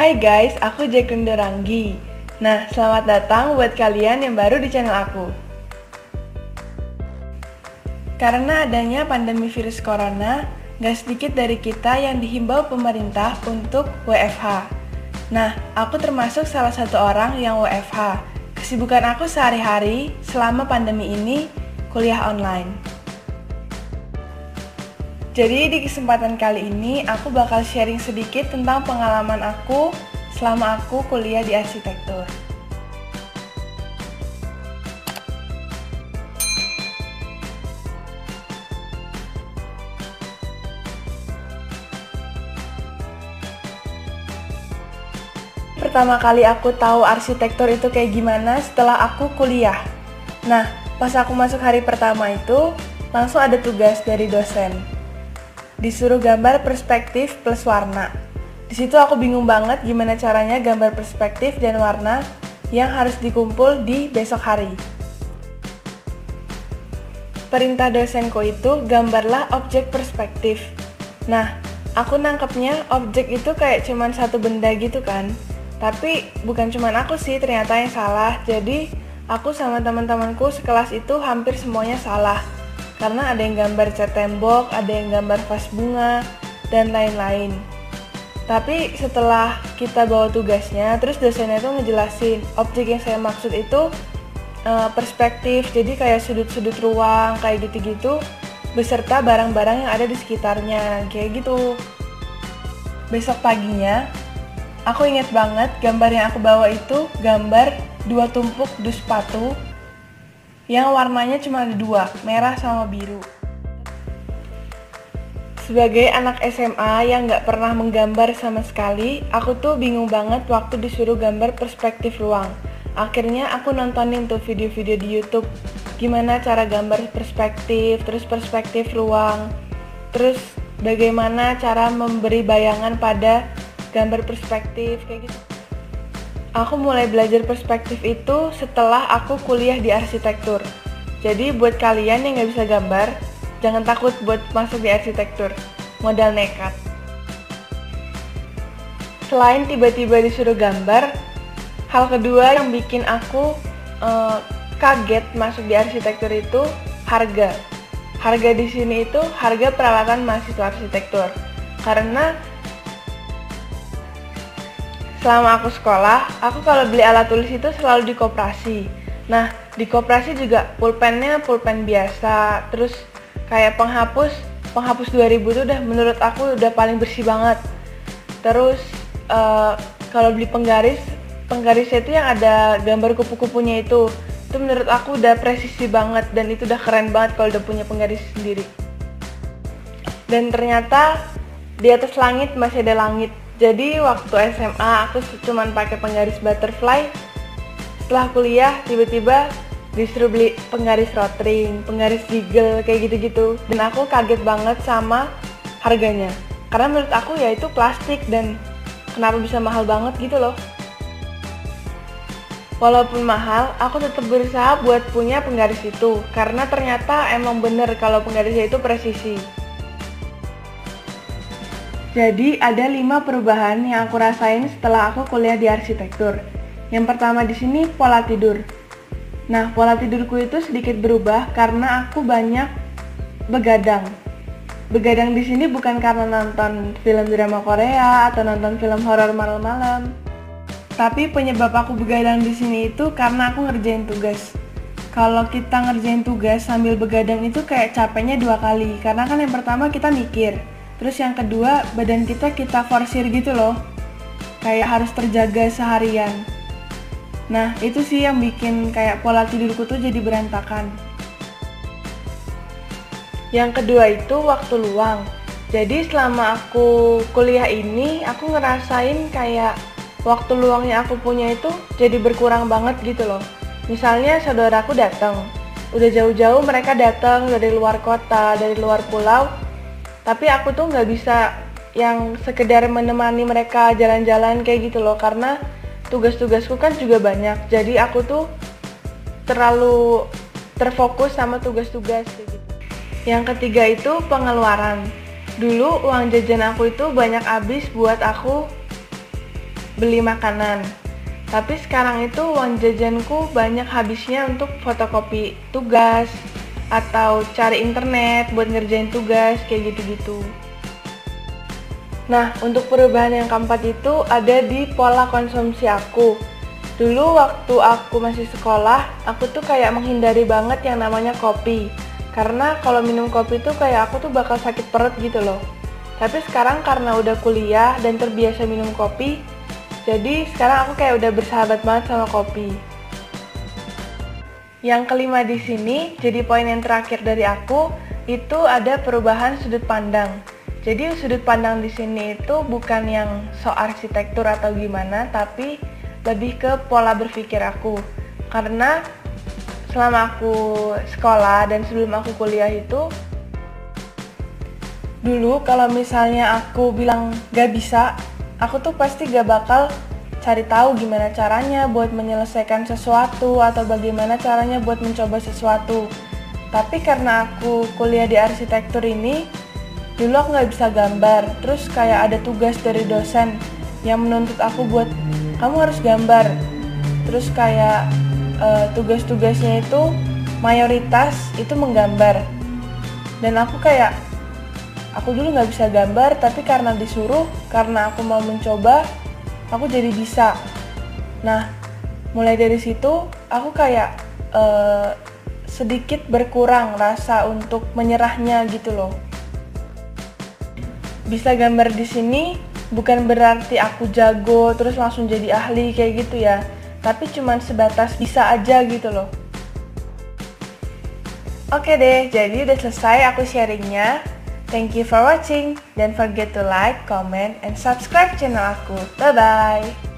Hai guys, aku Jacqueline Doranggi. Nah, selamat datang buat kalian yang baru di channel aku. Karena adanya pandemi virus corona, gak sedikit dari kita yang dihimbau pemerintah untuk WFH. Nah, aku termasuk salah satu orang yang WFH. Kesibukan aku sehari-hari selama pandemi ini kuliah online. Jadi di kesempatan kali ini aku bakal sharing sedikit tentang pengalaman aku selama aku kuliah di arsitektur. Pertama kali aku tahu arsitektur itu kayak gimana setelah aku kuliah. Nah, pas aku masuk hari pertama itu langsung ada tugas dari dosen. Disuruh gambar perspektif plus warna. Di situ aku bingung banget gimana caranya gambar perspektif dan warna yang harus dikumpul di besok hari. Perintah dosenku itu gambarlah objek perspektif. Nah, aku nangkepnya objek itu kayak cuman satu benda gitu kan. Tapi bukan cuman aku sih ternyata yang salah. Jadi aku sama teman-temanku sekelas itu hampir semuanya salah. Karena ada yang gambar cat tembok, ada yang gambar vas bunga, dan lain-lain. Tapi setelah kita bawa tugasnya, terus dosennya tuh ngejelasin objek yang saya maksud itu perspektif, jadi kayak sudut-sudut ruang, kayak gitu-gitu, beserta barang-barang yang ada di sekitarnya, kayak gitu. Besok paginya, aku inget banget gambar yang aku bawa itu gambar 2 tumpuk dus sepatu yang warnanya cuma ada 2, merah sama biru. Sebagai anak SMA yang gak pernah menggambar sama sekali, aku tuh bingung banget waktu disuruh gambar perspektif ruang. Akhirnya aku nontonin tuh video-video di YouTube, gimana cara gambar perspektif, terus perspektif ruang, terus bagaimana cara memberi bayangan pada gambar perspektif, kayak gitu. Aku mulai belajar perspektif itu setelah aku kuliah di arsitektur. Jadi buat kalian yang gak bisa gambar, jangan takut buat masuk di arsitektur, modal nekat. Selain tiba-tiba disuruh gambar, hal kedua yang bikin aku kaget masuk di arsitektur itu harga. Harga di sini itu harga peralatan mahasiswa arsitektur. Karena selama aku sekolah, aku kalau beli alat tulis itu selalu di koperasi. Nah, di koperasi juga pulpennya pulpen biasa, terus kayak penghapus 2000 itu udah menurut aku udah paling bersih banget. Terus kalau beli penggarisnya itu yang ada gambar kupu-kupunya itu menurut aku udah presisi banget dan itu udah keren banget kalau udah punya penggaris sendiri. Dan ternyata di atas langit masih ada langit. Jadi waktu SMA aku cuma pakai penggaris butterfly. Setelah kuliah tiba-tiba disuruh beli penggaris rotring, penggaris eagle kayak gitu-gitu. Dan aku kaget banget sama harganya. Karena menurut aku ya itu plastik dan kenapa bisa mahal banget gitu loh. Walaupun mahal, aku tetap berusaha buat punya penggaris itu. Karena ternyata emang bener kalau penggarisnya itu presisi. Jadi ada 5 perubahan yang aku rasain setelah aku kuliah di arsitektur. Yang pertama di sini pola tidur. Nah, pola tidurku itu sedikit berubah karena aku banyak begadang. Begadang di sini bukan karena nonton film drama Korea atau nonton film horor malam-malam. Tapi penyebab aku begadang di sini itu karena aku ngerjain tugas. Kalau kita ngerjain tugas sambil begadang itu kayak capeknya 2 kali. Karena kan yang pertama kita mikir. Terus yang kedua, badan kita forsir gitu loh. Kayak harus terjaga seharian. Nah, itu sih yang bikin kayak pola tidurku tuh jadi berantakan. Yang kedua itu waktu luang. Jadi selama aku kuliah ini, aku ngerasain kayak waktu luang yang aku punya itu jadi berkurang banget gitu loh. Misalnya saudaraku datang. Udah jauh-jauh mereka datang dari luar kota, dari luar pulau. Tapi aku tuh nggak bisa yang sekedar menemani mereka jalan-jalan kayak gitu loh, karena tugas-tugasku kan juga banyak. Jadi aku tuh terlalu terfokus sama tugas-tugas kayak gitu. Yang ketiga itu pengeluaran. Dulu uang jajan aku itu banyak habis buat aku beli makanan. Tapi sekarang itu uang jajanku banyak habisnya untuk fotokopi tugas atau cari internet buat ngerjain tugas kayak gitu-gitu. Nah, untuk perubahan yang keempat itu ada di pola konsumsi aku. Dulu waktu aku masih sekolah, aku tuh kayak menghindari banget yang namanya kopi. Karena kalau minum kopi tuh kayak aku tuh bakal sakit perut gitu loh. Tapi sekarang karena udah kuliah dan terbiasa minum kopi, jadi sekarang aku kayak udah bersahabat banget sama kopi. Yang kelima di sini, jadi poin yang terakhir dari aku, itu ada perubahan sudut pandang. Jadi sudut pandang di sini itu bukan yang arsitektur atau gimana, tapi lebih ke pola berpikir aku. Karena selama aku sekolah dan sebelum aku kuliah itu, dulu kalau misalnya aku bilang gak bisa, aku tuh pasti gak bakal cari tahu gimana caranya buat menyelesaikan sesuatu atau bagaimana caranya buat mencoba sesuatu. Tapi karena aku kuliah di arsitektur ini, dulu aku gak bisa gambar. Terus kayak ada tugas dari dosen yang menuntut aku buat, kamu harus gambar. Terus kayak tugas-tugasnya itu mayoritas itu menggambar. Dan aku dulu gak bisa gambar, tapi karena disuruh, karena aku mau mencoba, aku jadi bisa. Nah, mulai dari situ, aku kayak sedikit berkurang rasa untuk menyerahnya gitu loh. Bisa gambar di sini bukan berarti aku jago, terus langsung jadi ahli kayak gitu ya. Tapi cuman sebatas bisa aja gitu loh. Oke deh, jadi udah selesai aku sharingnya. Thank you for watching. Don't forget to like, comment, and subscribe channel aku. Bye-bye.